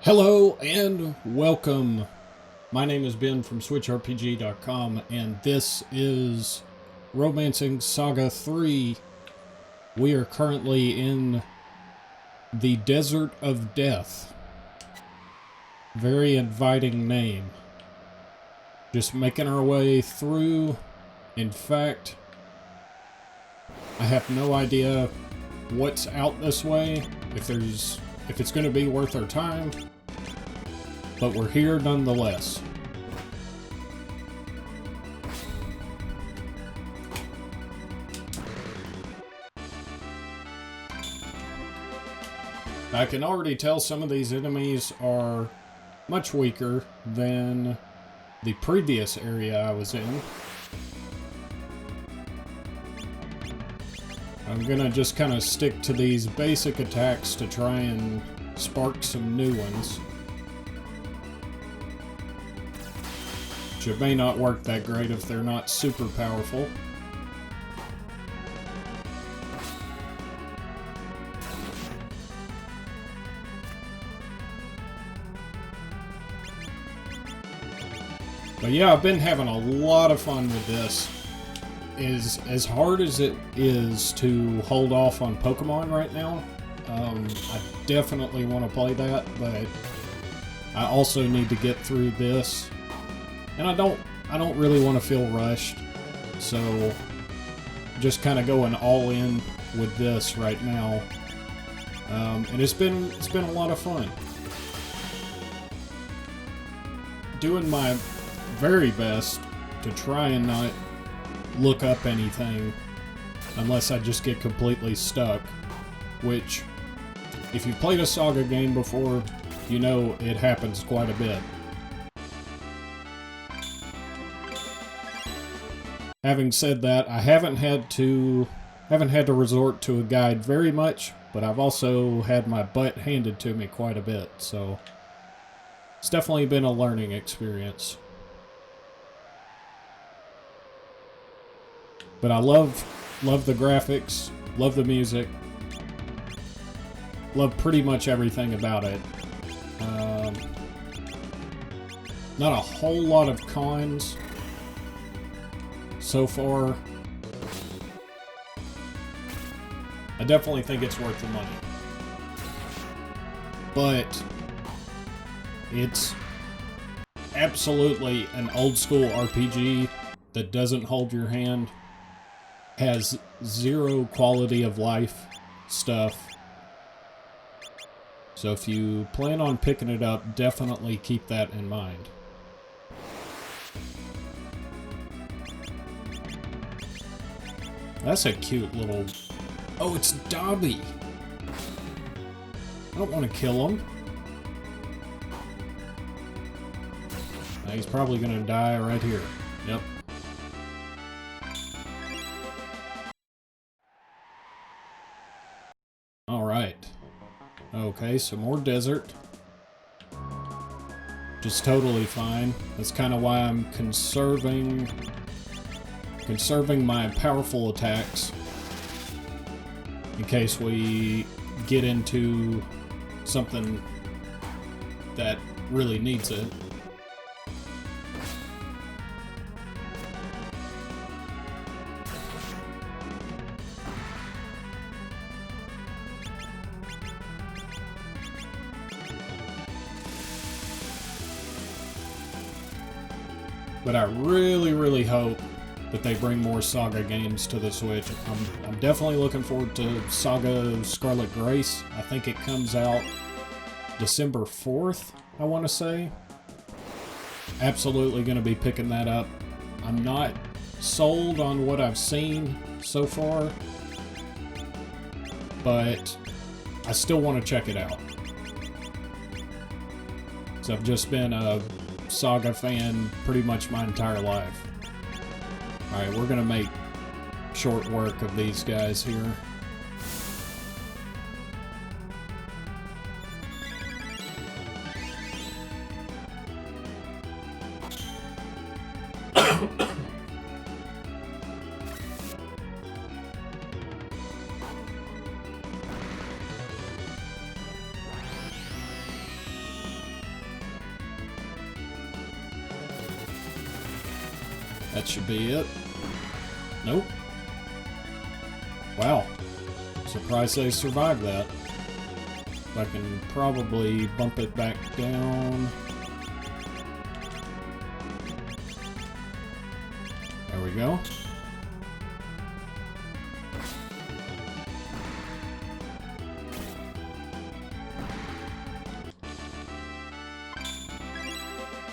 Hello and welcome. My name is Ben from SwitchRPG.com and this is Romancing Saga 3. We are currently in the Desert of Death. Very inviting name. Just making our way through. In fact, I have no idea what's out this way, if it's going to be worth our time, but we're here nonetheless. I can already tell some of these enemies are much weaker than the previous area I was in. I'm gonna just kind of stick to these basic attacks to try and spark some new ones. Which may not work that great if they're not super powerful. But yeah, I've been having a lot of fun with this. As hard as it is to hold off on Pokemon right now, I definitely want to play that, but I also need to get through this, and I don't really want to feel rushed, so just kind of going all in with this right now, and it's been a lot of fun. Doing my very best to try and not look up anything unless I just get completely stuck, which if you've played a Saga game before, you know it happens quite a bit. Having said that, I haven't had to resort to a guide very much, but I've also had my butt handed to me quite a bit, so it's definitely been a learning experience. But I love the graphics, love the music, love pretty much everything about it. Not a whole lot of cons so far. I definitely think it's worth the money. But it's absolutely an old school RPG that doesn't hold your hand. Has zero quality of life stuff. So if you plan on picking it up, definitely keep that in mind. That's a cute little... Oh, it's Dobby! I don't want to kill him. Now he's probably going to die right here. Yep. Alright. Okay, some more desert. Just totally fine. That's kind of why I'm conserving my powerful attacks in case we get into something that really needs it. But I really hope that they bring more Saga games to the Switch. I'm definitely looking forward to Saga Scarlet Grace. I think it comes out December 4th, I want to say. Absolutely going to be picking that up. I'm not sold on what I've seen so far, but I still want to check it out. So I've just been a Saga fan pretty much my entire life. Alright, we're gonna make short work of these guys here. That should be it. Nope. Wow. Surprised they survived that. I can probably bump it back down. There we go.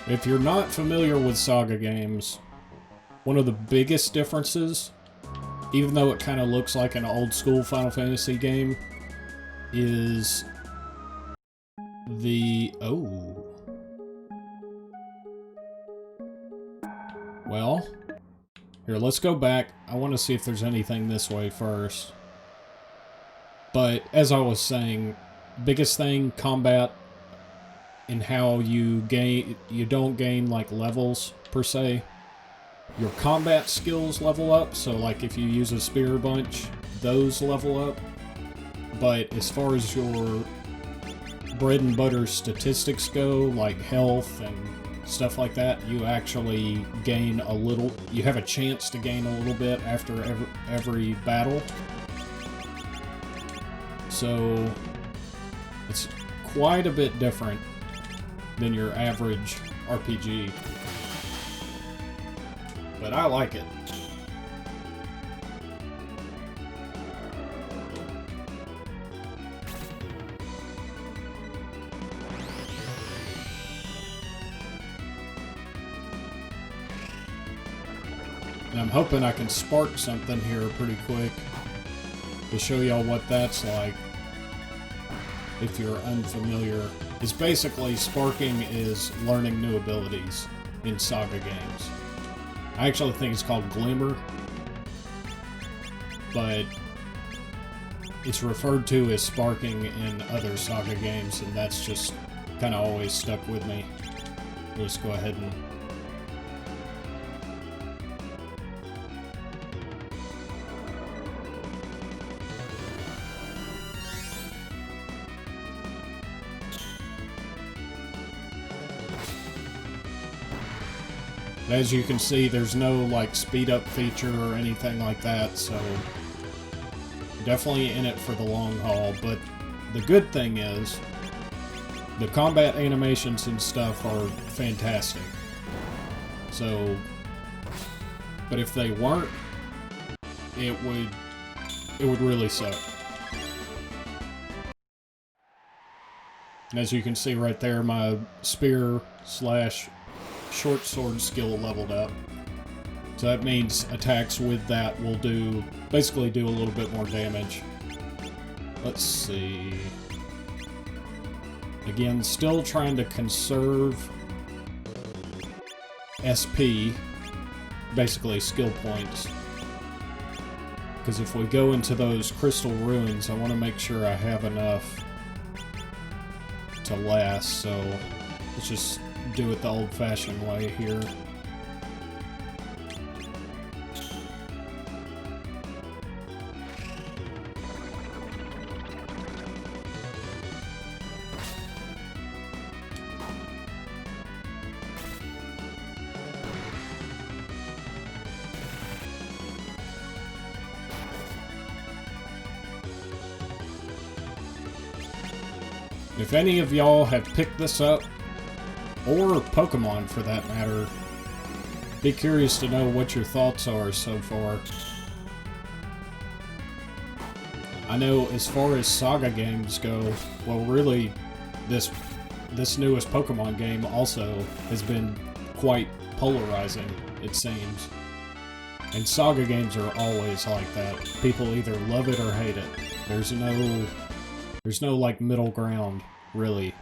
If you're not familiar with SaGa games, one of the biggest differences, even though it kind of looks like an old school Final Fantasy game, is the... oh. Well, here, let's go back. I want to see if there's anything this way first. But, as I was saying, biggest thing, combat, and how you don't gain, like, levels, per se. Your combat skills level up, so, like, if you use a spear a bunch, those level up. But as far as your bread and butter statistics go, like health and stuff like that, you actually gain a little, you have a chance to gain a little bit after every battle. So it's quite a bit different than your average RPG. But I like it. And I'm hoping I can spark something here pretty quick to show y'all what that's like. If you're unfamiliar, it's basically sparking is learning new abilities in SaGa games. I actually think it's called Glimmer, but it's referred to as sparking in other SaGa games, and that's just kind of always stuck with me. We'll just go ahead and... as you can see, there's no, like, speed up feature or anything like that, so definitely in it for the long haul. But the good thing is, the combat animations and stuff are fantastic. So, but if they weren't, it would really suck. And as you can see right there, my spear slash short sword skill leveled up. So that means attacks with that will basically do a little bit more damage. Let's see. Again, still trying to conserve SP, basically skill points. Because if we go into those crystal ruins, I want to make sure I have enough to last, so let's just do it the old-fashioned way here. If any of y'all have picked this up, or Pokemon for that matter, be curious to know what your thoughts are so far. I know as far as SaGa games go, well really, this newest Pokemon game also has been quite polarizing, it seems. And SaGa games are always like that. People either love it or hate it. There's no like middle ground, really.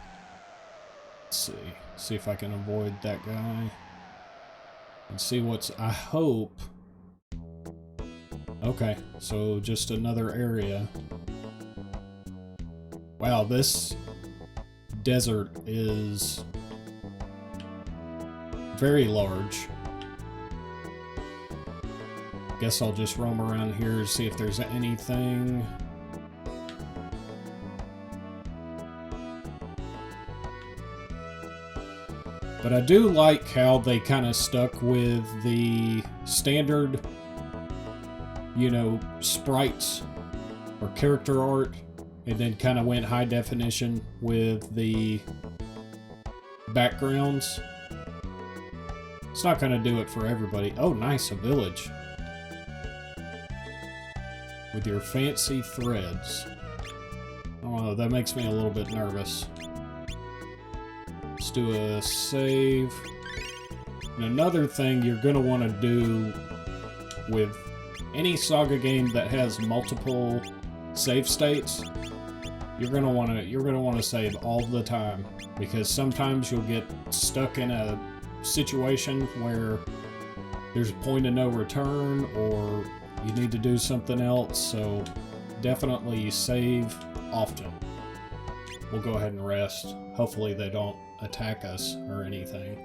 Let's see if I can avoid that guy. And see what's... I hope... Okay, so just another area. Wow, this desert is very large. Guess I'll just roam around here to see if there's anything... But I do like how they kind of stuck with the standard, you know, sprites or character art, and then kind of went high definition with the backgrounds. It's not going to do it for everybody. Oh, nice, a village. With your fancy threads. Oh, that makes me a little bit nervous. Let's do a save. And another thing you're going to want to do with any SaGa game that has multiple save states, you're going to want to save all the time, because sometimes you'll get stuck in a situation where there's a point of no return or you need to do something else, so definitely save often. We'll go ahead and rest. Hopefully they don't attack us or anything.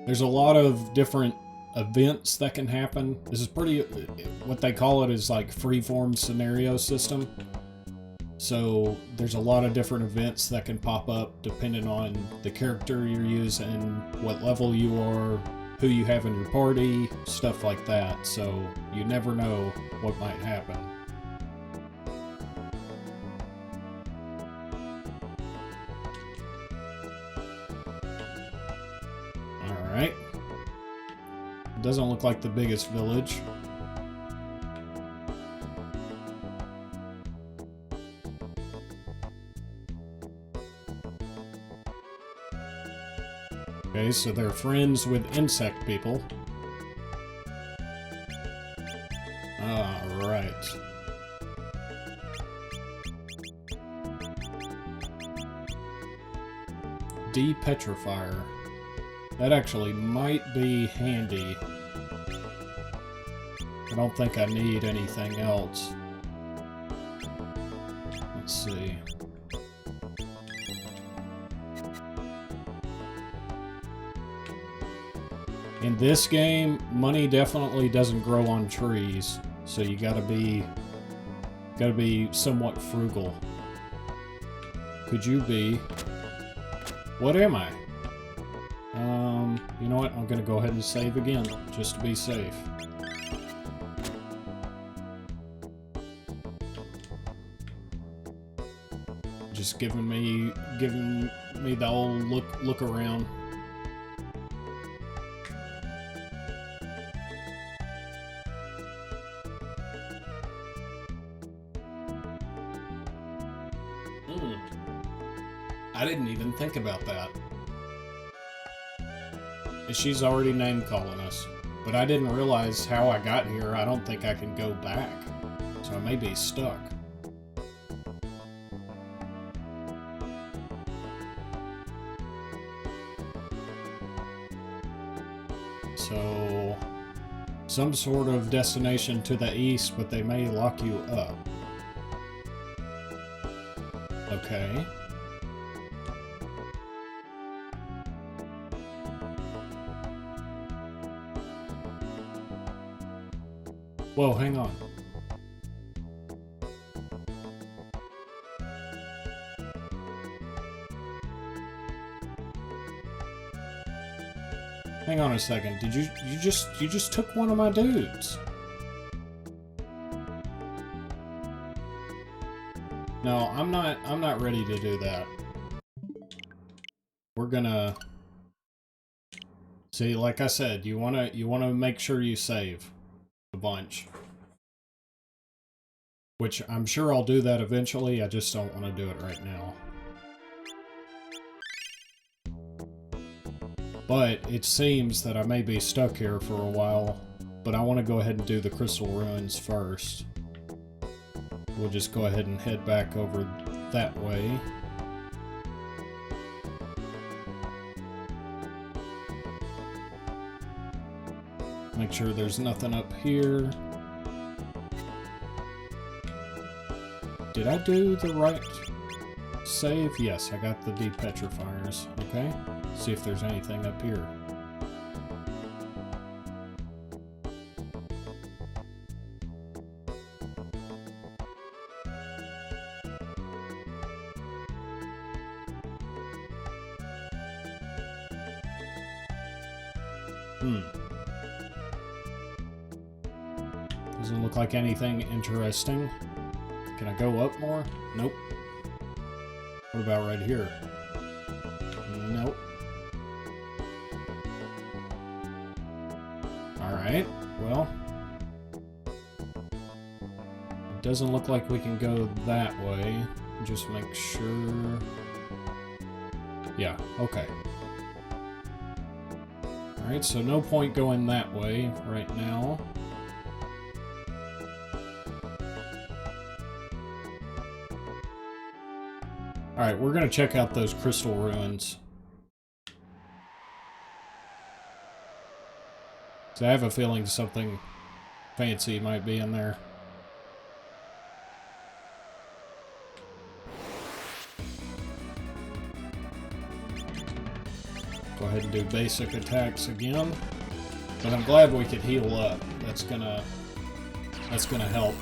There's a lot of different events that can happen. This is pretty, what they call it is like freeform scenario system. So there's a lot of different events that can pop up depending on the character you're using, what level you are, who you have in your party, stuff like that. So you never know what might happen. Alright. Doesn't look like the biggest village. Okay, so they're friends with insect people. Alright. Depetrifier. That actually might be handy. I don't think I need anything else. Let's see. In this game, money definitely doesn't grow on trees, so you gotta be somewhat frugal. Could you be? What am I? You know what? I'm gonna go ahead and save again, just to be safe. Just giving me the old look around. I didn't even think about that. She's already name calling us, but I didn't realize how I got here. I don't think I can go back, so I may be stuck. So, some sort of destination to the east, but they may lock you up. Okay. Whoa, hang on. Hang on a second. Did you just took one of my dudes? No, I'm not ready to do that. We're gonna see, like I said, you wanna make sure you save a bunch. Which I'm sure I'll do that eventually, I just don't want to do it right now. But it seems that I may be stuck here for a while, but I want to go ahead and do the Crystal Ruins first. We'll just go ahead and head back over that way. Make sure there's nothing up here. Did I do the right save? Yes, I got the depetrifiers. Okay, see if there's anything up here. Doesn't look like anything interesting. Can I go up more? Nope. What about right here? Nope. Alright, well. Doesn't look like we can go that way. Just make sure. Yeah, okay. Alright, so no point going that way right now. Alright, we're gonna check out those crystal ruins. So I have a feeling something fancy might be in there. Go ahead and do basic attacks again. But I'm glad we could heal up. That's gonna help.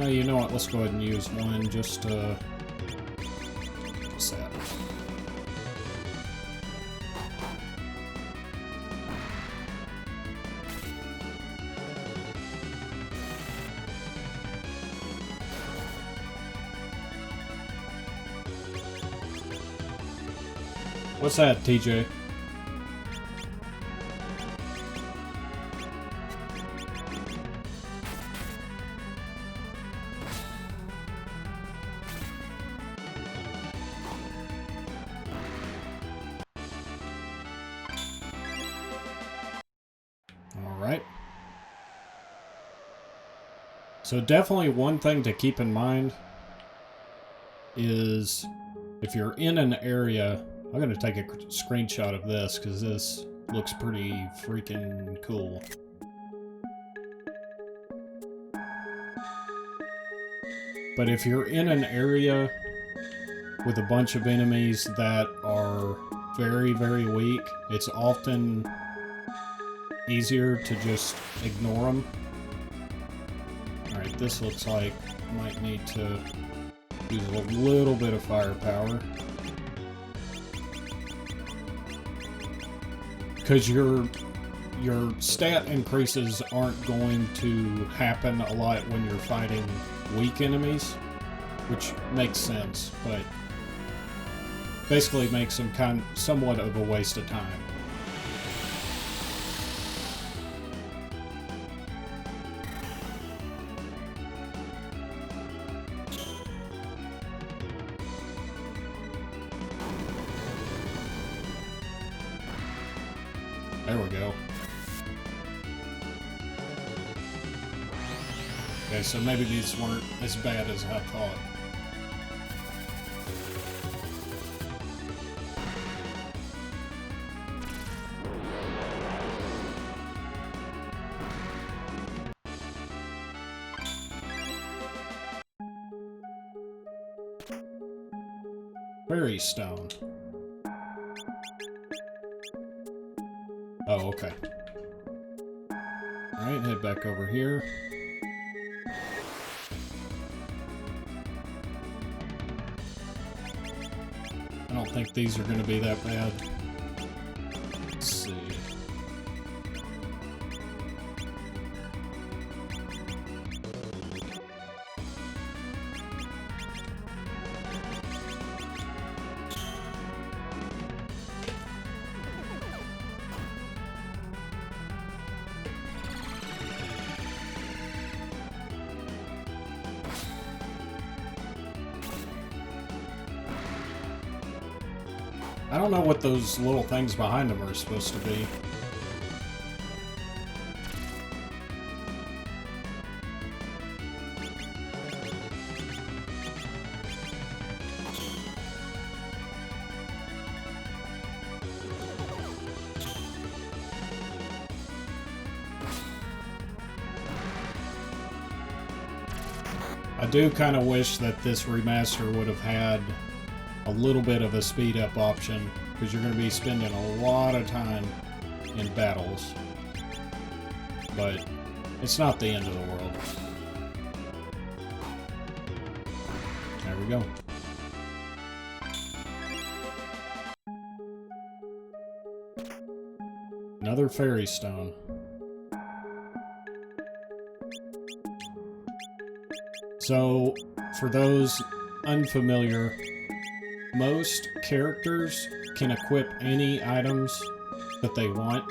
You know what, let's go ahead and use one just to... What's that? What's that, TJ? So definitely one thing to keep in mind is if you're in an area, I'm going to take a screenshot of this because this looks pretty freaking cool. But if you're in an area with a bunch of enemies that are very, very weak, it's often easier to just ignore them. Alright, this looks like I might need to use a little bit of firepower. Because your stat increases aren't going to happen a lot when you're fighting weak enemies, which makes sense, but basically makes them somewhat of a waste of time. There we go. Okay, so maybe these weren't as bad as I thought. Fairy stone. Oh, okay. Alright, head back over here. I don't think these are going to be that bad. Let's see. I don't know what those little things behind them are supposed to be. I do kind of wish that this remaster would have had a little bit of a speed up option, because you're going to be spending a lot of time in battles. But it's not the end of the world. There we go. Another fairy stone. So, for those unfamiliar, most characters can equip any items that they want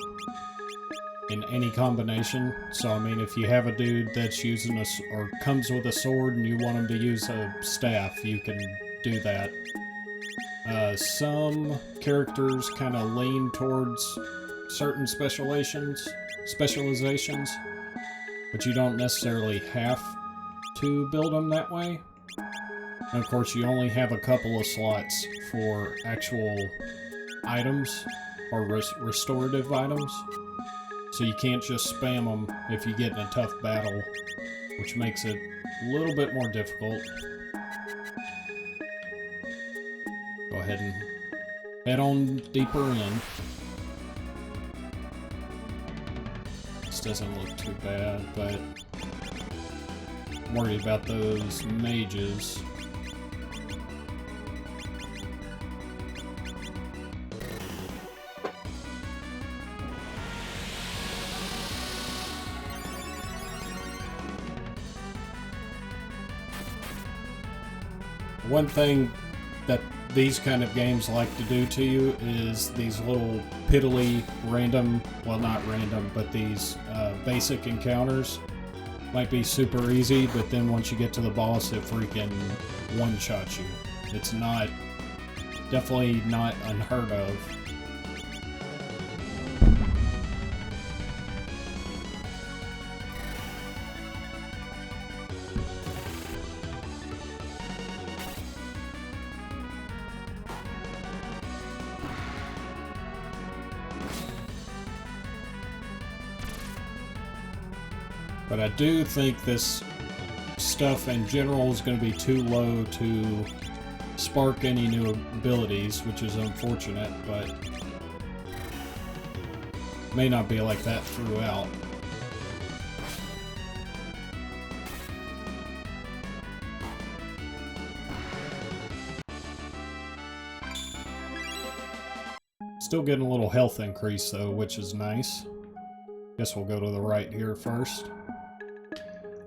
in any combination. So, I mean, if you have a dude that's using or comes with a sword and you want him to use a staff, you can do that. Some characters kind of lean towards certain specializations, but you don't necessarily have to build them that way. And of course, you only have a couple of slots for actual items or restorative items, so you can't just spam them if you get in a tough battle, which makes it a little bit more difficult. Go ahead and head on deeper in. This doesn't look too bad, but I'm worried about those mages. One thing that these kind of games like to do to you is these little piddly random, well not random, but these basic encounters might be super easy, but then once you get to the boss it freaking one-shots you. It's not, definitely not unheard of. But I do think this stuff in general is going to be too low to spark any new abilities, which is unfortunate, but may not be like that throughout. Still getting a little health increase though, which is nice. Guess we'll go to the right here first.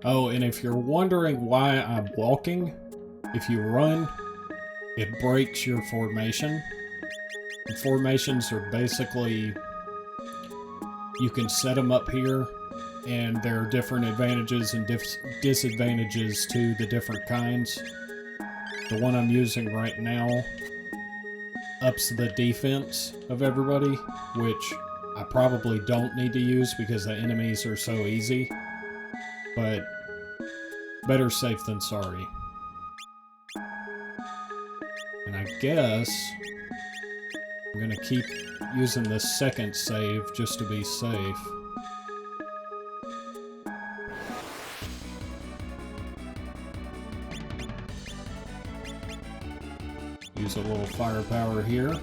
Oh, and if you're wondering why I'm walking, if you run, it breaks your formation. And formations are basically, you can set them up here, and there are different advantages and disadvantages to the different kinds. The one I'm using right now ups the defense of everybody, which I probably don't need to use because the enemies are so easy. But better safe than sorry. And I guess I'm gonna keep using this second save just to be safe. Use a little firepower here.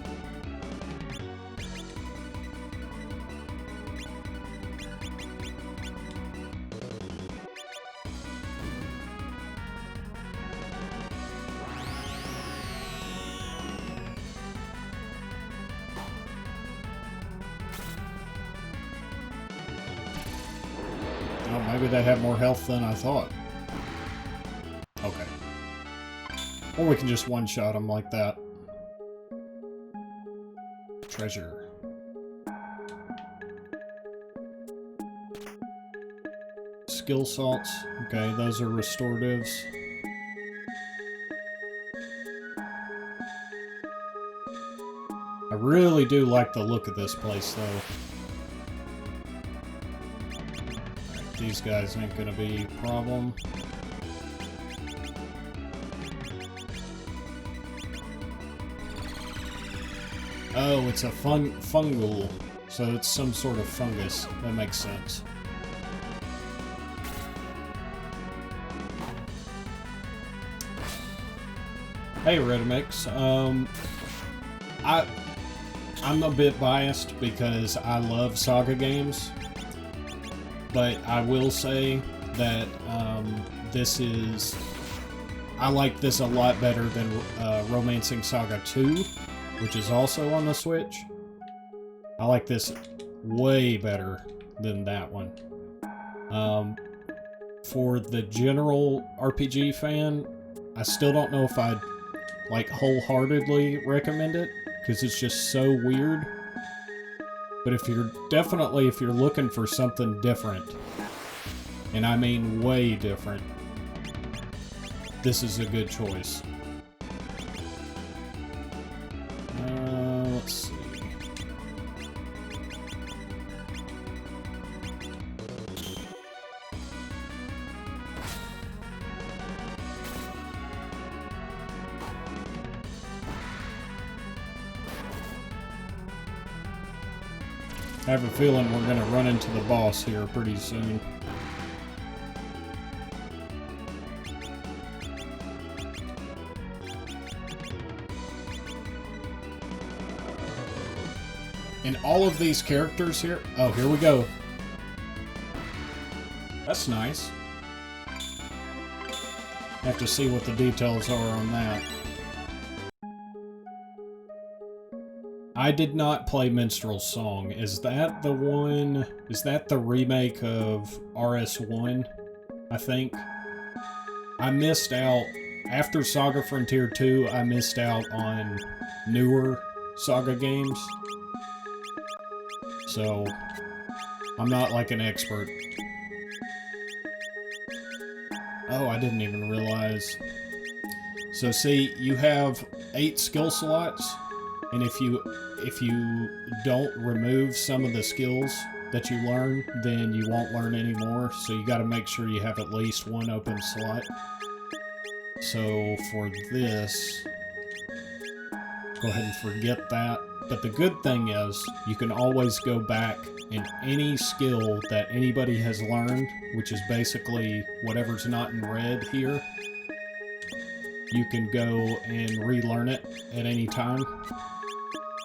Maybe they have more health than I thought. Okay. Or we can just one-shot them like that. Treasure. Skill salts. Okay, those are restoratives. I really do like the look of this place, though. These guys ain't gonna be a problem. Oh, it's a fungal, so it's some sort of fungus. That makes sense. Hey, Redimix. I'm a bit biased because I love SaGa games, but I will say that I like this a lot better than Romancing Saga 2, which is also on the Switch. I like this way better than that one. For the general RPG fan, I still don't know if I'd like wholeheartedly recommend it because it's just so weird. But if you're looking for something different, and I mean way different, this is a good choice. Let's see. I have a feeling we're going to run into the boss here pretty soon. And all of these characters here... Oh, here we go. That's nice. Have to see what the details are on that. I did not play Minstrel's Song. Is that the one... Is that the remake of RS1? I think. I missed out... After Saga Frontier 2, I missed out on newer Saga games. So, I'm not like an expert. Oh, I didn't even realize. So see, you have 8 skill slots, and if you don't remove some of the skills that you learn, then you won't learn any more. So you got to make sure you have at least 1 open slot. So for this, go ahead and forget that. But the good thing is, you can always go back in any skill that anybody has learned, which is basically whatever's not in red here. You can go and relearn it at any time.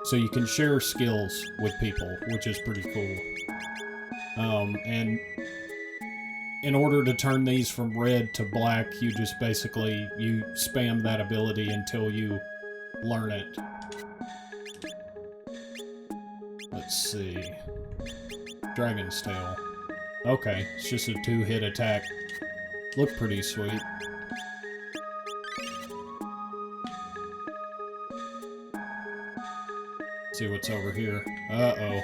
So you can share skills with people, which is pretty cool. And in order to turn these from red to black, you just basically, you spam that ability until you learn it. Let's see. Dragon's Tail. Okay, it's just a 2-hit attack. Look pretty sweet. See what's over here. Uh-oh.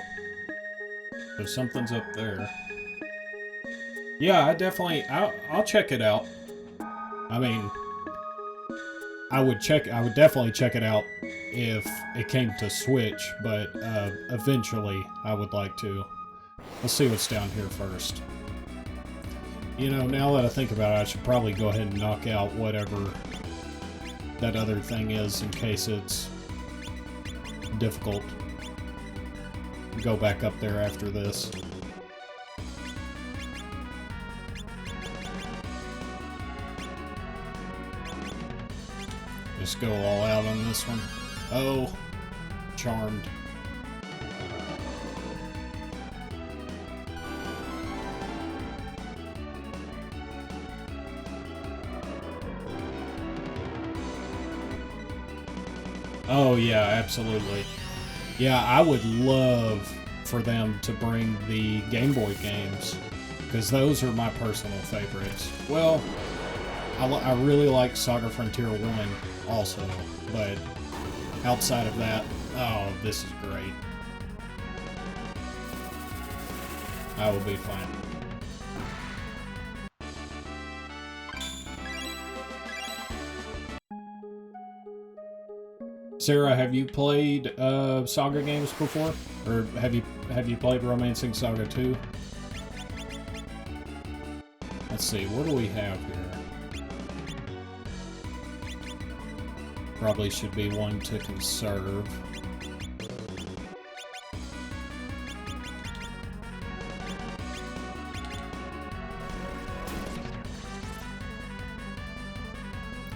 So something's up there. Yeah, I'll check it out. I mean, I would definitely check it out if it came to Switch, but eventually I would like to. Let's see what's down here first. You know, now that I think about it, I should probably go ahead and knock out whatever that other thing is in case it's difficult. Go back up there after this. Just go all out on this one. Oh, charmed. Oh yeah, absolutely. Yeah, I would love for them to bring the Game Boy games, because those are my personal favorites. Well, I really like Saga Frontier 1 also, but outside of that, oh, this is great. I will be fine. Sarah, have you played Saga games before? Or have you played Romancing Saga 2? Let's see, what do we have here? Probably should be one to conserve.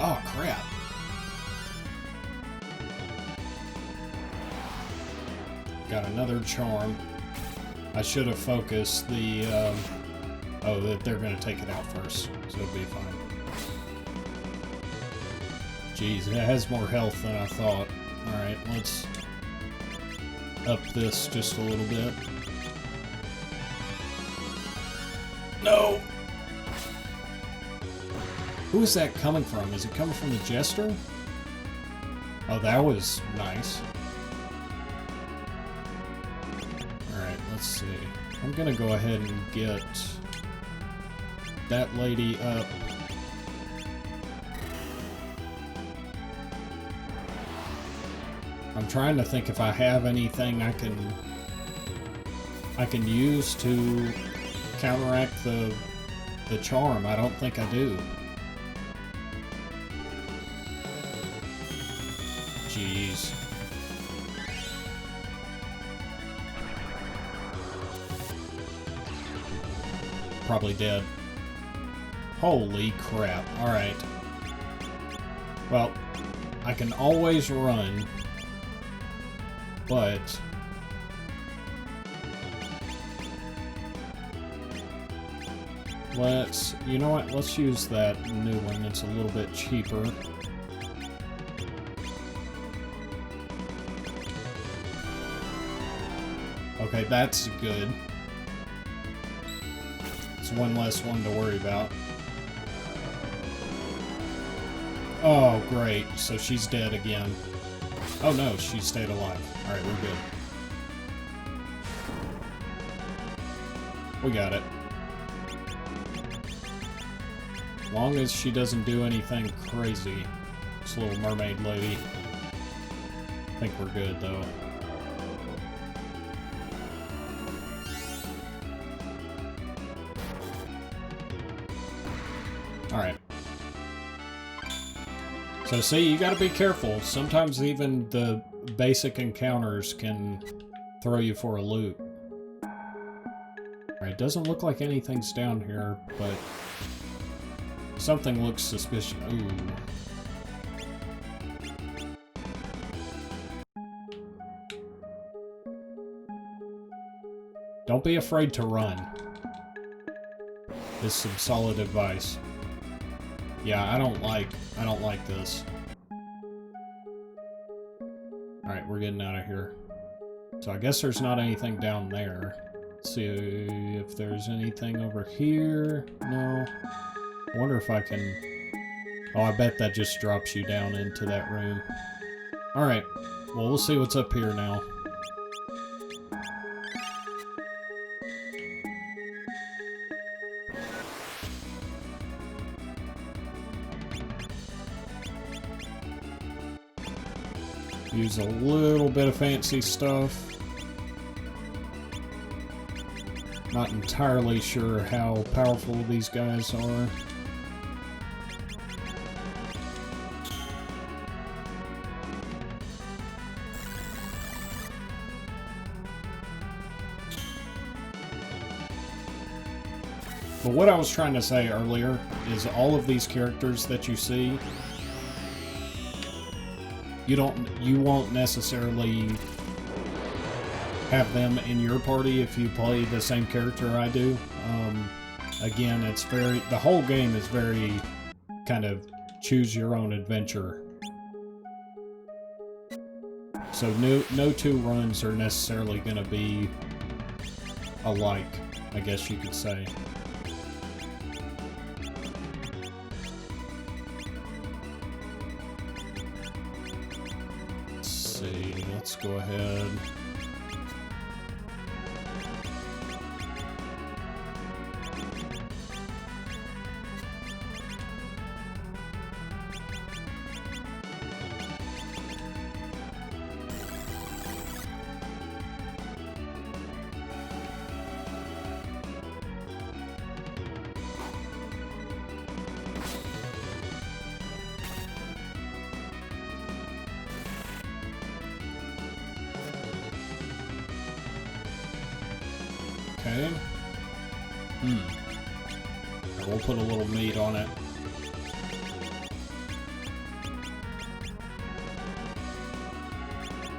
Oh, crap. got another charm. I should have focused the, oh, that they're gonna take it out first, so it'll be fine. Jeez, it has more health than I thought. Alright, let's up this just a little bit. No! Who is that coming from? Is it coming from the Jester? Oh, that was nice. Alright, let's see. I'm gonna go ahead and get that lady up. I'm trying to think if I have anything I can use to counteract the charm. I don't think I do. Jeez. Probably dead. Holy crap. Alright. Well, I can always run, but you know what, let's use that new one. It's a little bit cheaper. Okay, that's good. It's one less one to worry about. Oh, great. So she's dead again. Oh no, she stayed alive. Alright, we're good. We got it. As long as she doesn't do anything crazy. This little mermaid lady. I think we're good, though. Alright. So see, you gotta be careful. Sometimes even the basic encounters can throw you for a loop. Alright, doesn't look like anything's down here, but something looks suspicious. Ooh. Don't be afraid to run. Is some solid advice. Yeah, I don't like this. Alright, we're getting out of here. So I guess there's not anything down there. Let's see if there's anything over here. No. I wonder if I can... Oh, I bet that just drops you down into that room. Alright. Well, we'll see what's up here now. Use a little bit of fancy stuff. Not entirely sure how powerful these guys are. But what I was trying to say earlier is all of these characters that you see, you won't necessarily have them in your party if you play the same character I do. Again, the whole game is very kind of choose your own adventure. So no two runs are necessarily going to be alike, I guess you could say. Let's go ahead. Okay. We'll put a little meat on it.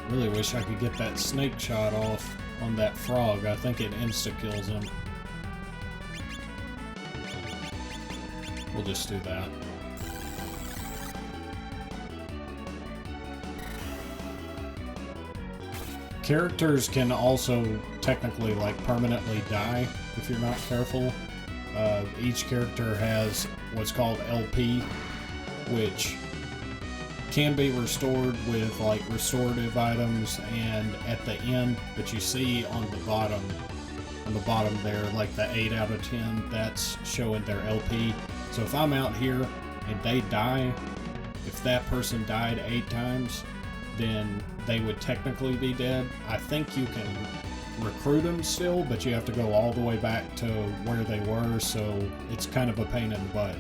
Really wish I could get that snake shot off on that frog. I think it insta-kills him. We'll just do that. Characters can also technically, like, permanently die if you're not careful. Each character has what's called LP, which can be restored with, like, restorative items, and at the end, but you see on the bottom there, like the 8 out of 10, that's showing their LP. So if I'm out here and they die, if that person died 8 times, then they would technically be dead. I think you can recruit them still, but you have to go all the way back to where they were, so it's kind of a pain in the butt.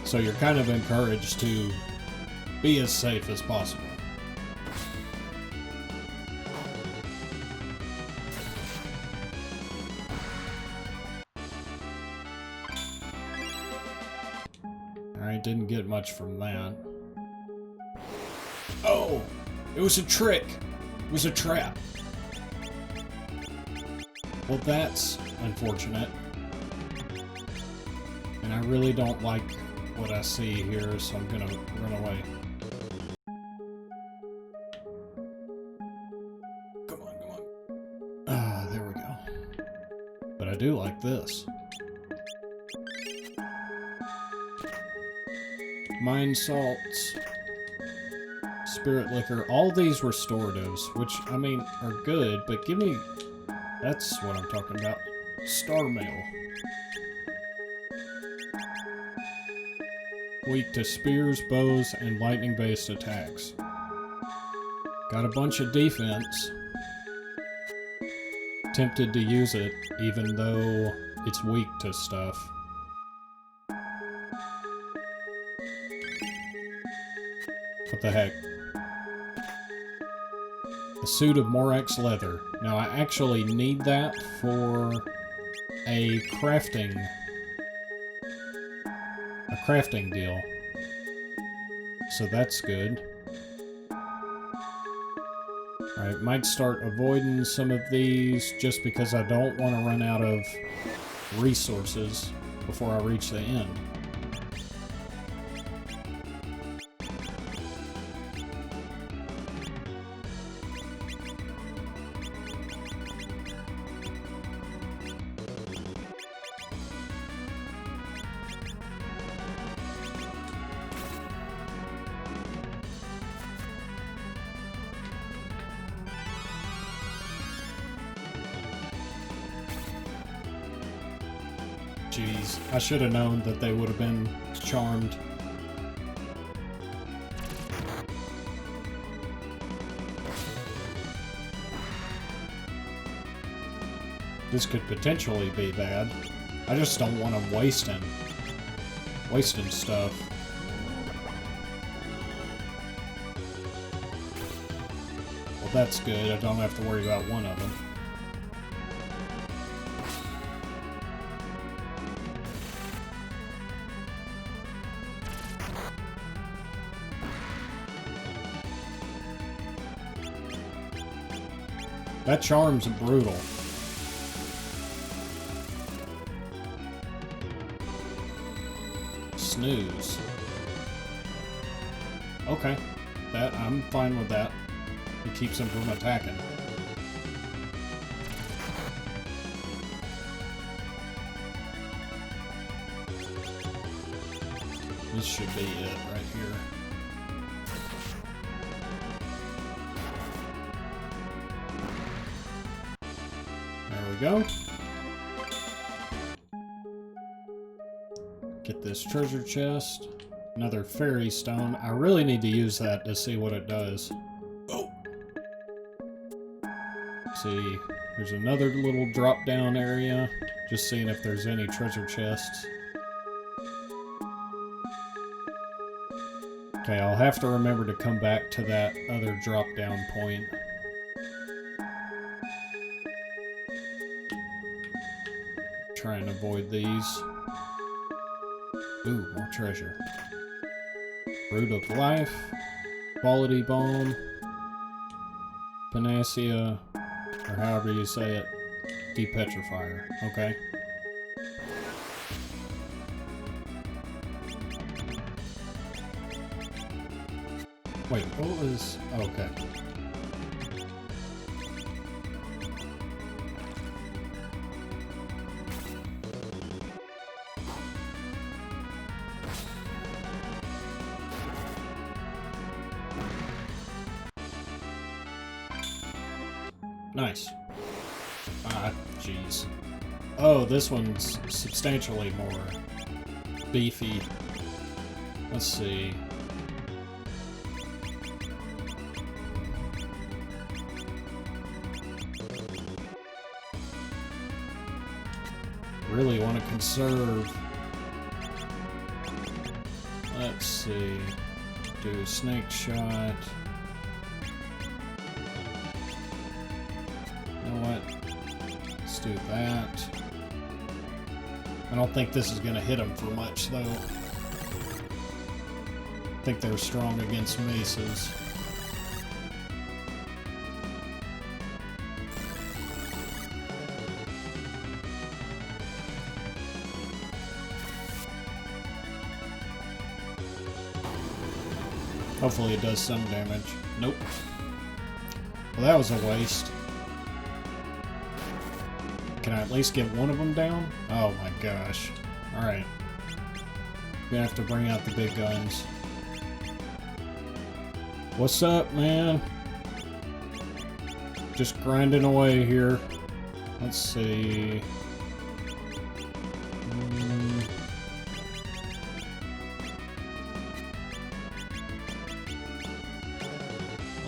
So you're kind of encouraged to be as safe as possible. Alright, didn't get much from that. Oh! It was a trick! It was a trap. Well, that's unfortunate. And I really don't like what I see here, so I'm gonna run away. Come on, come on. Ah, there we go. But I do like this. Mind salts. Spirit liquor. All these restoratives, which, I mean, are good, but give me... That's what I'm talking about. Star mail. Weak to spears, bows, and lightning-based attacks. Got a bunch of defense. Tempted to use it, even though it's weak to stuff. What the heck? A suit of Morax leather. Now I actually need that for a crafting deal. So that's good. Alright, might start avoiding some of these just because I don't want to run out of resources before I reach the end. Jeez, I should have known that they would have been charmed. This could potentially be bad. I just don't want them wasting stuff. Well, that's good. I don't have to worry about one of them. That charm's brutal. Snooze. Okay. I'm fine with that. It keeps him from attacking. This should be it right here. There we go. Get this treasure chest. Another fairy stone. I really need to use that to see what it does. Oh! See, there's another little drop down area. Just seeing if there's any treasure chests. Okay, I'll have to remember to come back to that other drop down point. Try and avoid these. Ooh, more treasure. Root of Life, Quality Bomb, Panacea, or however you say it, Depetrifier. Okay. Wait, what was... okay. Nice. Ah, jeez. Oh, this one's substantially more beefy. Let's see. Really want to conserve. Let's see. Do snake shot. You know what? Let's do that. I don't think this is going to hit them for much, though. I think they're strong against maces. Hopefully it does some damage. Nope. Well, that was a waste. Can I at least get one of them down? Oh my gosh. Alright. Gonna have to bring out the big guns. What's up, man? Just grinding away here. Let's see.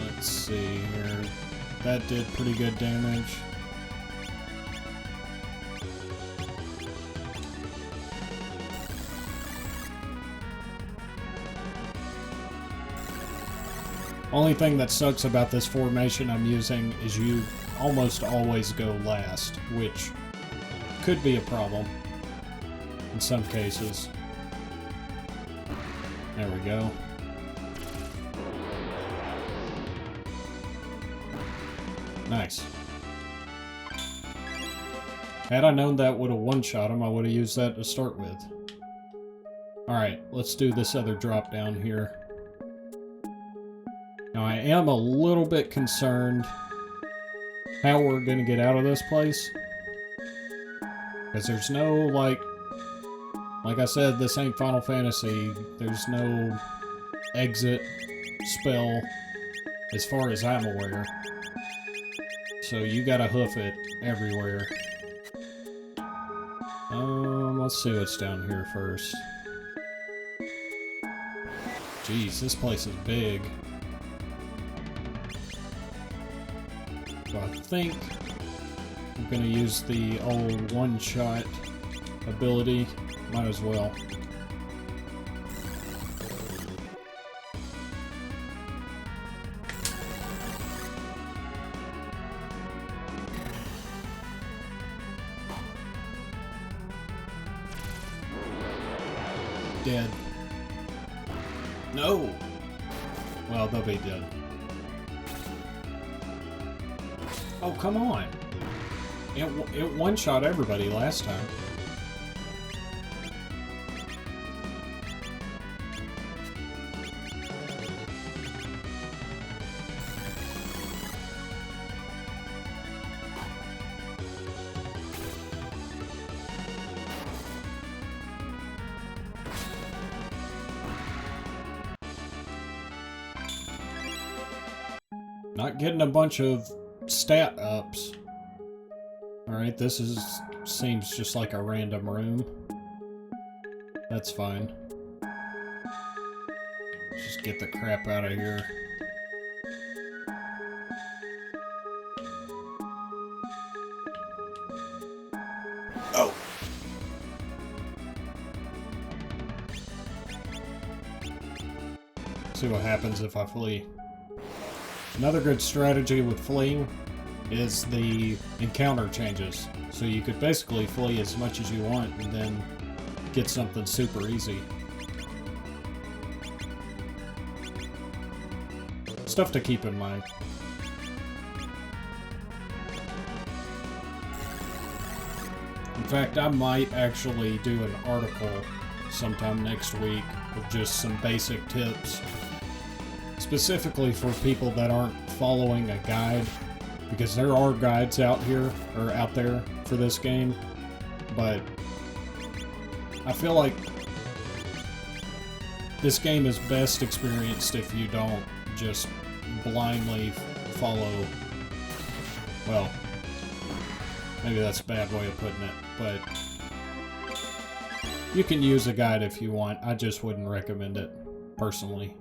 Let's see here. That did pretty good damage. Only thing that sucks about this formation I'm using is you almost always go last, which could be a problem in some cases. There we go. Nice. Had I known that would have one-shot him, I would have used that to start with. Alright, let's do this other drop down here. Now, I am a little bit concerned how we're going to get out of this place. Because there's no, like I said, this ain't Final Fantasy. There's no exit spell as far as I'm aware. So you gotta hoof it everywhere. Let's see what's down here first. Jeez, this place is big. So I think I'm gonna use the old one-shot ability. Might as well. Dead. No! Well, they'll be dead. Oh, come on! It one-shot everybody last time. Not getting a bunch of stat ups. Alright, this seems just like a random room. That's fine. Just get the crap out of here. Oh! See what happens if I flee. Another good strategy with fleeing is the encounter changes. So you could basically flee as much as you want and then get something super easy. stuff to keep in mind. In fact, I might actually do an article sometime next week with just some basic tips, specifically for people that aren't following a guide, because there are guides out here, or out there, for this game, but I feel like this game is best experienced if you don't just blindly follow, well, maybe that's a bad way of putting it, but you can use a guide if you want. I just wouldn't recommend it, personally.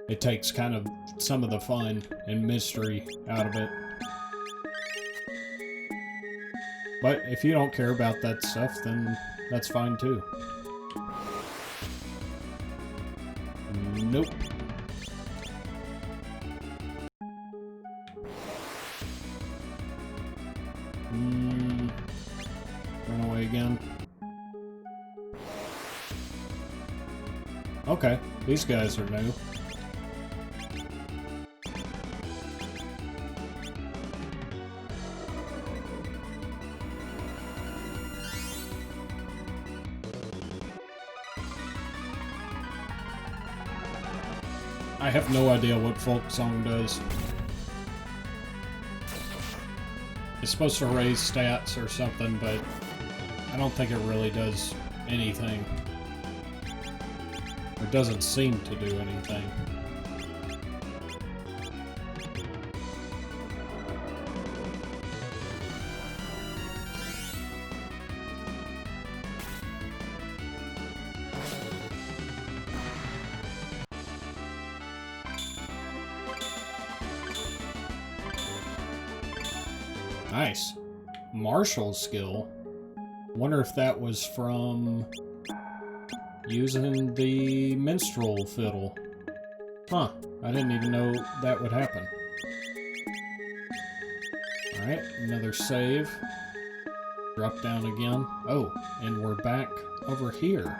It takes kind of some of the fun and mystery out of it. But if you don't care about that stuff, then that's fine too. Nope. Run away again. Okay, these guys are new. I have no idea what folk song does. It's supposed to raise stats or something, but I don't think it really does anything. Or doesn't seem to do anything. Nice. Martial skill. Wonder if that was from using the minstrel fiddle. Huh. I didn't even know that would happen. Alright, another save. Drop down again. Oh, and we're back over here.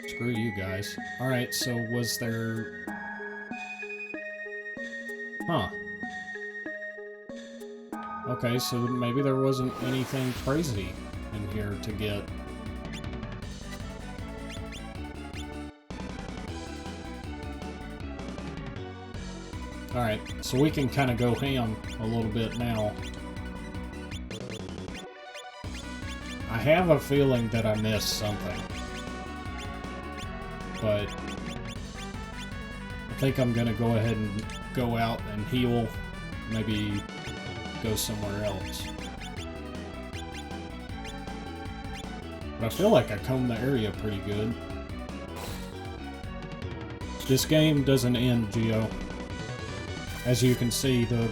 Screw you guys. Alright, so was there... Huh. Okay, so maybe there wasn't anything crazy in here to get. Alright, so we can kind of go ham a little bit now. I have a feeling that I missed something. But I think I'm gonna go ahead and go out and heal. Maybe go somewhere else. But I feel like I combed the area pretty good. This game doesn't end, Geo. As you can see, the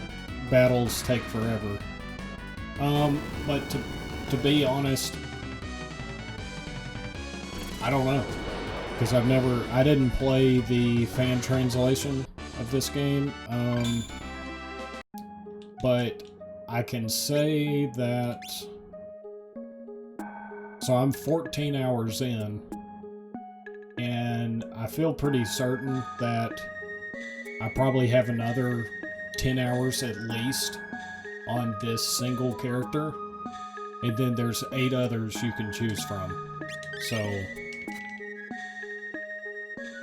battles take forever. But to be honest, I don't know. Because I didn't play the fan translation of this game. But I can say that... So I'm 14 hours in, and I feel pretty certain that I probably have another 10 hours at least on this single character, and then there's 8 others you can choose from. So...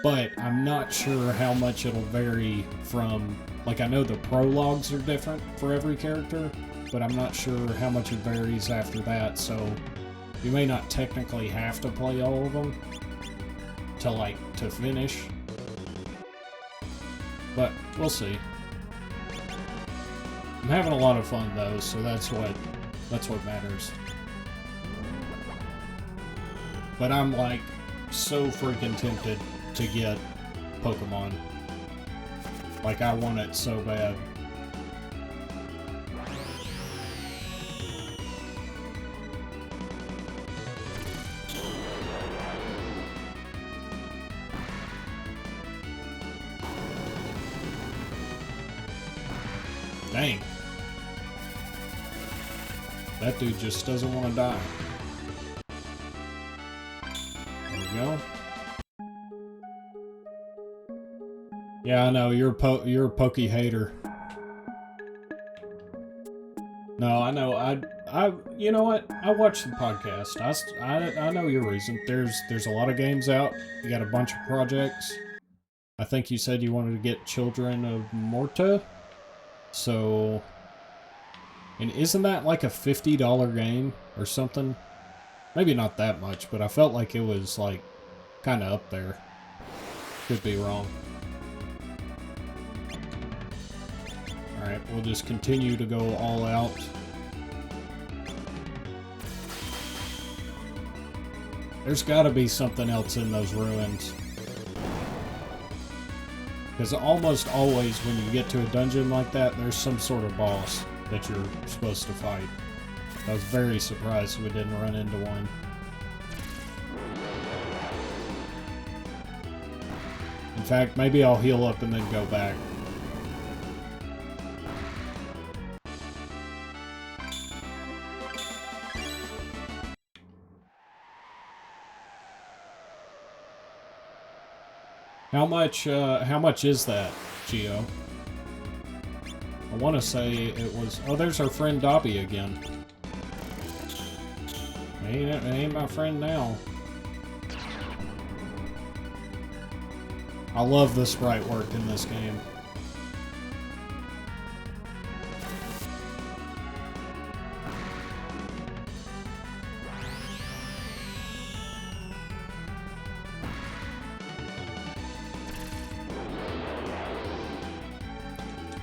But I'm not sure how much it'll vary from... Like, I know the prologues are different for every character, but I'm not sure how much it varies after that, so you may not technically have to play all of them to finish. But we'll see. I'm having a lot of fun though, so that's what matters. But I'm like so freaking tempted to get Pokemon. Like, I want it so bad. Dang. That dude just doesn't want to die. There we go. Yeah, I know, you're a pokey hater. No, I know. You know what? I watch the podcast. I know your reason. There's a lot of games out. You got a bunch of projects. I think you said you wanted to get Children of Morta. So, and isn't that like a $50 game or something? Maybe not that much, but I felt like it was like kind of up there. Could be wrong. Alright, we'll just continue to go all out. There's gotta be something else in those ruins. Because almost always when you get to a dungeon like that, there's some sort of boss that you're supposed to fight. I was very surprised we didn't run into one. In fact, maybe I'll heal up and then go back. How much is that, Geo? I want to say it was... Oh, there's our friend Dobby again. It ain't my friend now. I love the sprite work in this game.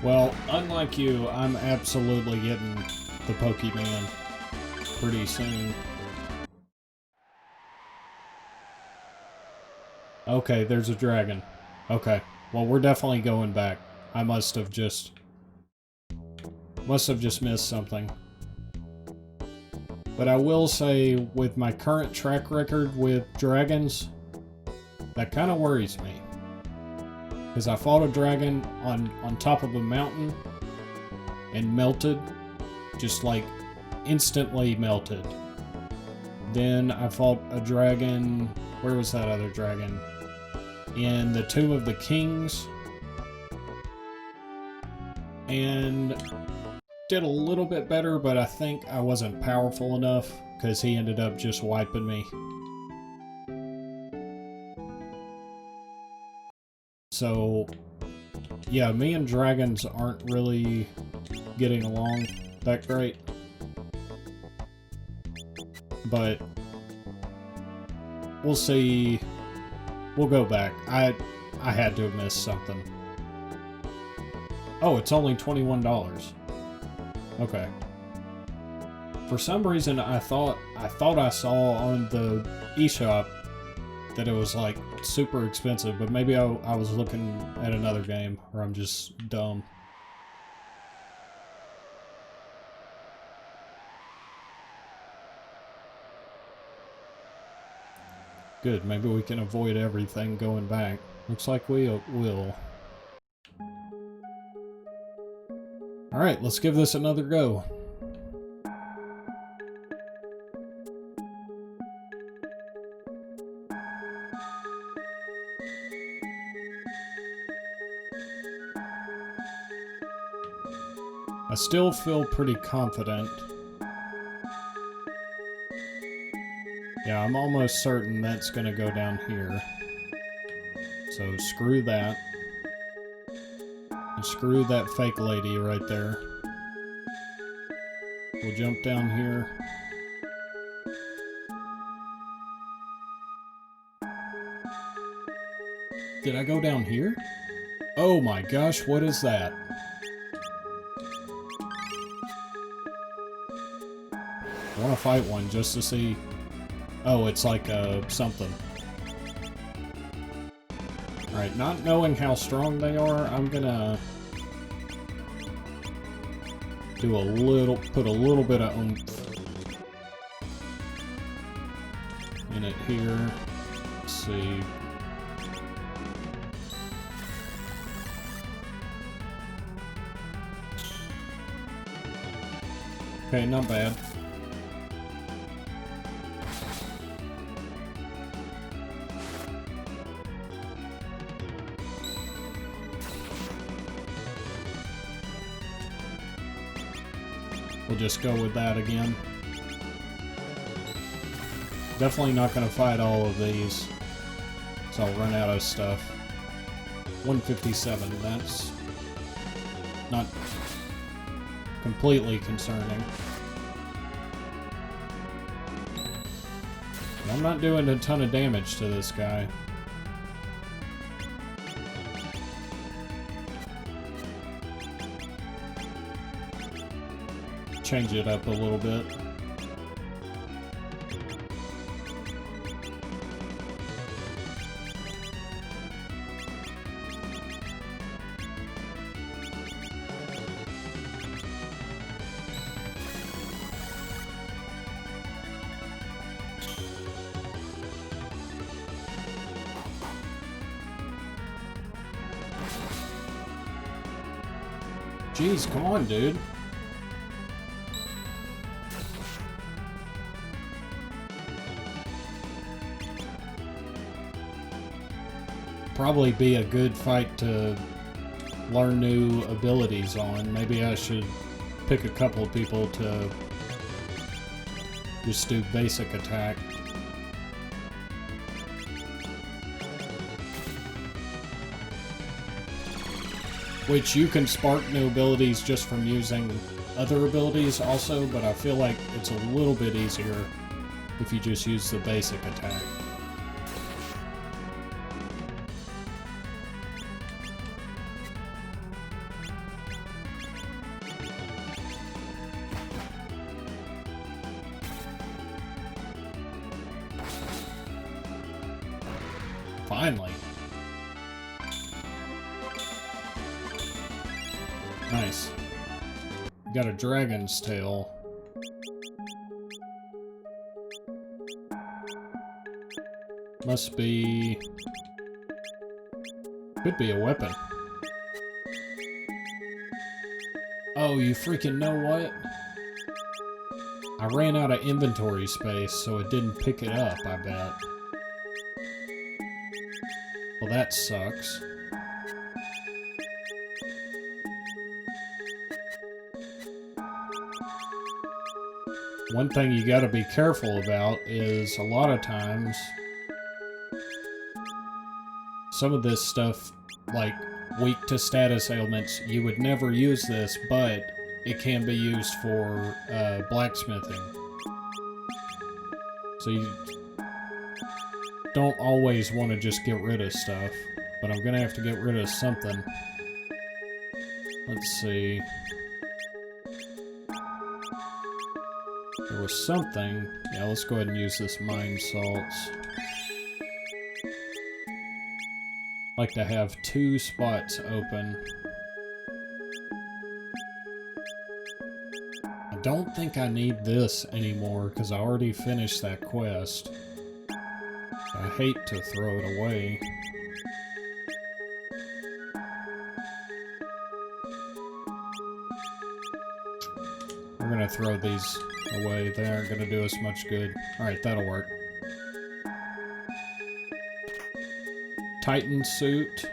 Well, unlike you, I'm absolutely getting the Pokemon pretty soon. Okay, there's a dragon. Okay, well, we're definitely going back. I must have just missed something. But I will say, with my current track record with dragons, that kind of worries me. Because I fought a dragon on top of a mountain and melted, just like instantly melted. Then I fought a dragon, where was that other dragon? In the Tomb of the Kings. And did a little bit better, but I think I wasn't powerful enough because he ended up just wiping me. So, yeah, me and dragons aren't really getting along that great. But we'll see. We'll go back. I had to have missed something. Oh, it's only $21. Okay. For some reason, I thought I saw on the eShop that it was like super expensive, but maybe I was looking at another game, or I'm just dumb. Good, maybe we can avoid everything going back. Looks like we will. Alright, let's give this another go. I still feel pretty confident. Yeah, I'm almost certain that's gonna go down here. So screw that. And screw that fake lady right there. We'll jump down here. Did I go down here? Oh my gosh, what is that? I want to fight one just to see. Oh, it's like something. Alright, not knowing how strong they are, I'm gonna do put a little bit of oomph in it here. Let's see. Okay, not bad. We'll just go with that again. Definitely not going to fight all of these, so I'll run out of stuff. 157, that's not completely concerning. I'm not doing a ton of damage to this guy. Change it up a little bit. Jeez, come on, dude. Probably be a good fight to learn new abilities on. Maybe I should pick a couple of people to just do basic attack. Which you can spark new abilities just from using other abilities also, but I feel like it's a little bit easier if you just use the basic attack. Finally. Nice. Got a dragon's tail. Must be... could be a weapon. Oh, you freaking know what? I ran out of inventory space, so it didn't pick it up, I bet. Well, that sucks. One thing you gotta be careful about is a lot of times some of this stuff, like weak to status ailments, you would never use this, but it can be used for blacksmithing. So you don't always want to just get rid of stuff, but I'm gonna have to get rid of something. Let's see. There was something. Yeah, let's go ahead and use this mine salts. Like to have 2 spots open. I don't think I need this anymore because I already finished that quest. I hate to throw it away. We're gonna throw these away. They aren't gonna do us much good. Alright, that'll work. Titan suit.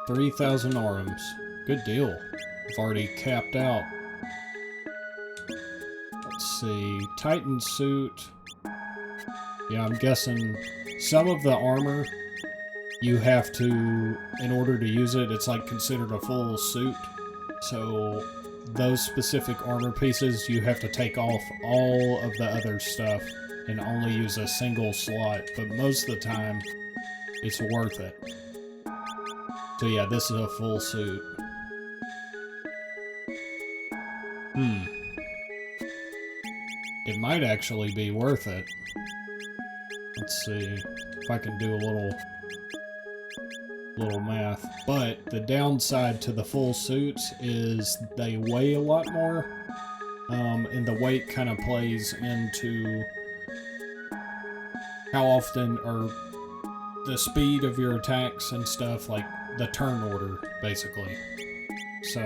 3,000 arms. Good deal. I've already capped out. Let's see. Titan suit. Yeah, I'm guessing some of the armor you have to, in order to use it, it's like considered a full suit. So those specific armor pieces, you have to take off all of the other stuff and only use a single slot, but most of the time, it's worth it. So yeah, this is a full suit. It might actually be worth it. Let's see if I can do a little math. But the downside to the full suits is they weigh a lot more, and the weight kind of plays into how often, or the speed of your attacks and stuff, like the turn order, basically. So,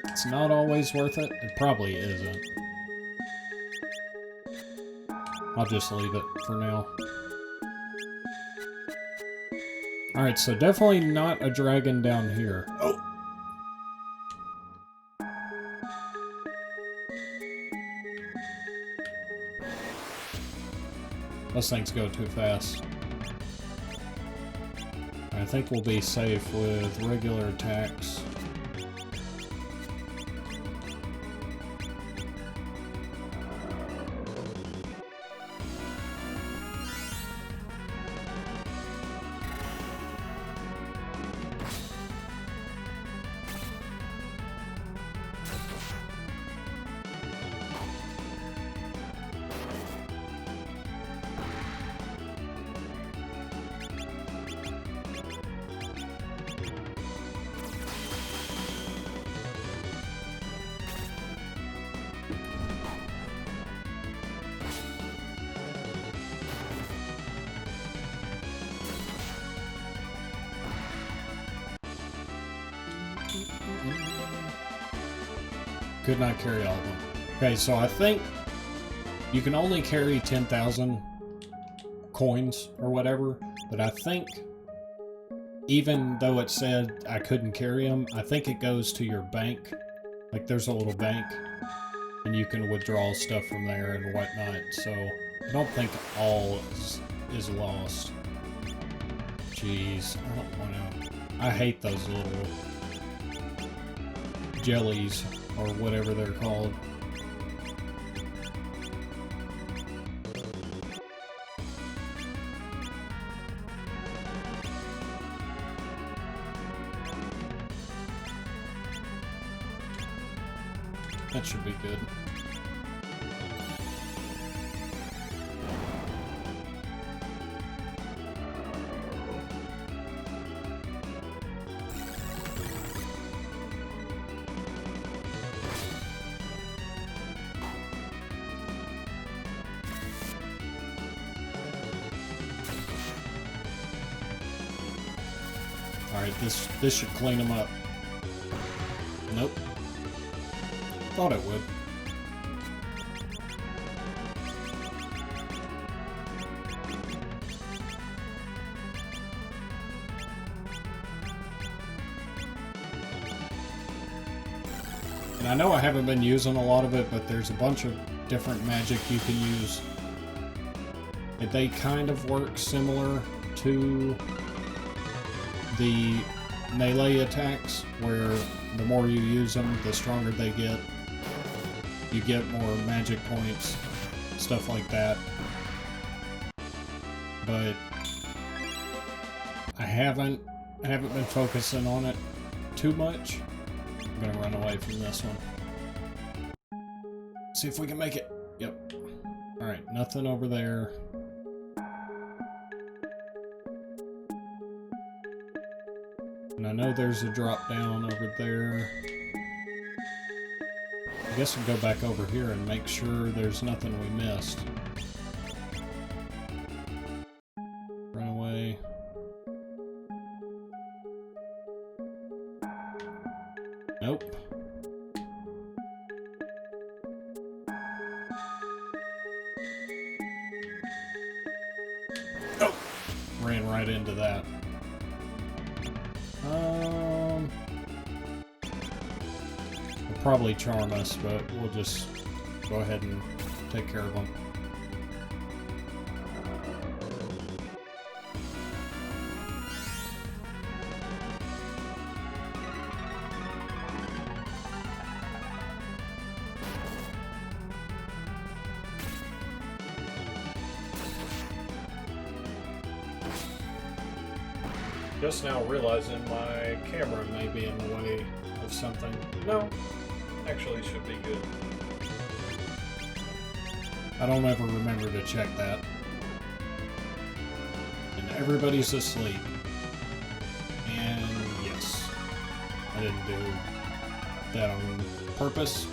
it's not always worth it. It probably isn't. I'll just leave it for now. Alright, so definitely not a dragon down here. Oh! Those things go too fast. I think we'll be safe with regular attacks. Could not carry all of them. Okay, so I think you can only carry 10,000 coins or whatever, but I think even though it said I couldn't carry them, I think it goes to your bank. Like there's a little bank and you can withdraw stuff from there and whatnot, so I don't think all is lost. Jeez, I don't want to. I hate those little jellies or whatever they're called. That should be good. Alright, this should clean them up. Nope. Thought it would. And I know I haven't been using a lot of it, but there's a bunch of different magic you can use. And they kind of work similar to the melee attacks, where the more you use them, the stronger they get. You get more magic points, stuff like that. But I haven't been focusing on it too much. I'm gonna run away from this one. See if we can make it. Yep. Alright, nothing over there. And I know there's a drop down over there. I guess we'll go back over here and make sure there's nothing we missed. Run away. Nope. Oh! Ran right into that. They'll probably charm us, but we'll just go ahead and take care of them. Just now realizing my camera may be in the way of something. No, actually should be good. I don't ever remember to check that. And everybody's asleep. And yes, I didn't do that on purpose.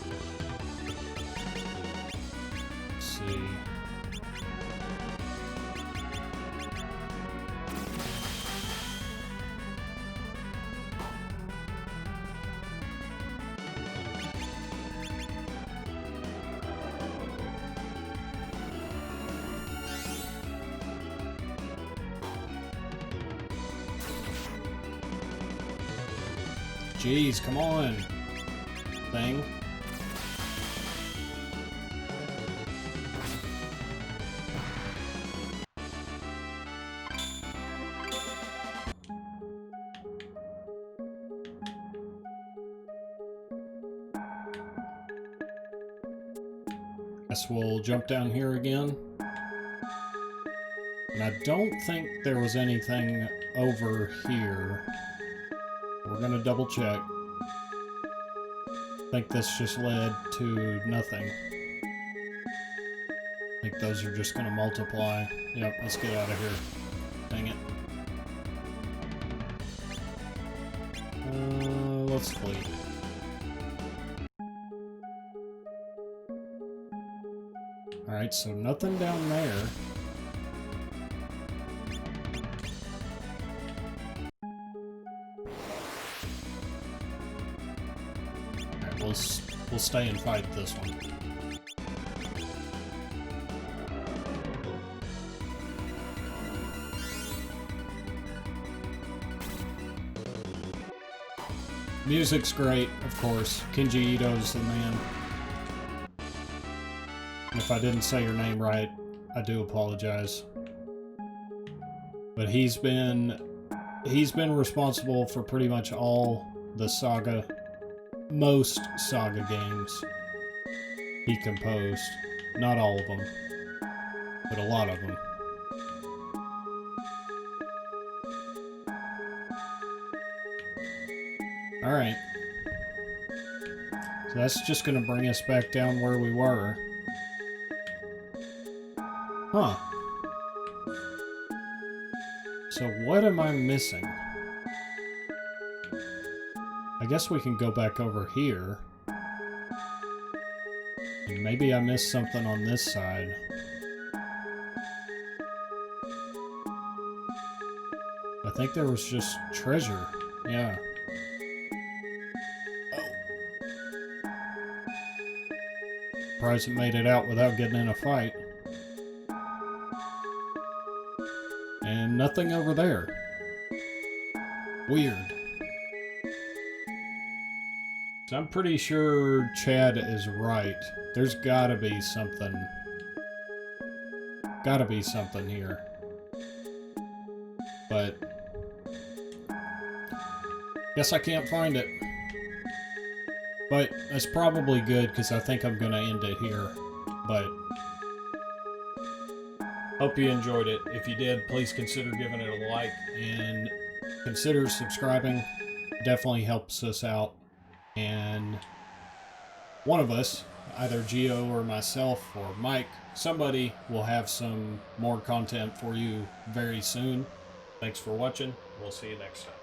Let's see. Jeez, come on, thing. Guess we'll jump down here again. And I don't think there was anything over here. We're gonna double check. I think this just led to nothing. I think those are just gonna multiply. Yep, let's get out of here. Dang it. Let's flee. Alright, so nothing down there. Alright, we'll stay and fight this one. Music's great, of course. Kenji Ito's the man. And if I didn't say your name right, I do apologize. But he's been responsible for pretty much all the SaGa, most SaGa games he composed. Not all of them, but a lot of them. Alright. So that's just going to bring us back down where we were. Huh. So what am I missing? I guess we can go back over here. And maybe I missed something on this side. I think there was just treasure. Yeah. Surprised it made it out without getting in a fight. And nothing over there. Weird. So I'm pretty sure Chad is right. There's gotta be something. Gotta be something here. But guess I can't find it. But that's probably good, because I think I'm going to end it here. But hope you enjoyed it. If you did, please consider giving it a like and consider subscribing. Definitely helps us out. And one of us, either Gio or myself or Mike, somebody will have some more content for you very soon. Thanks for watching. We'll see you next time.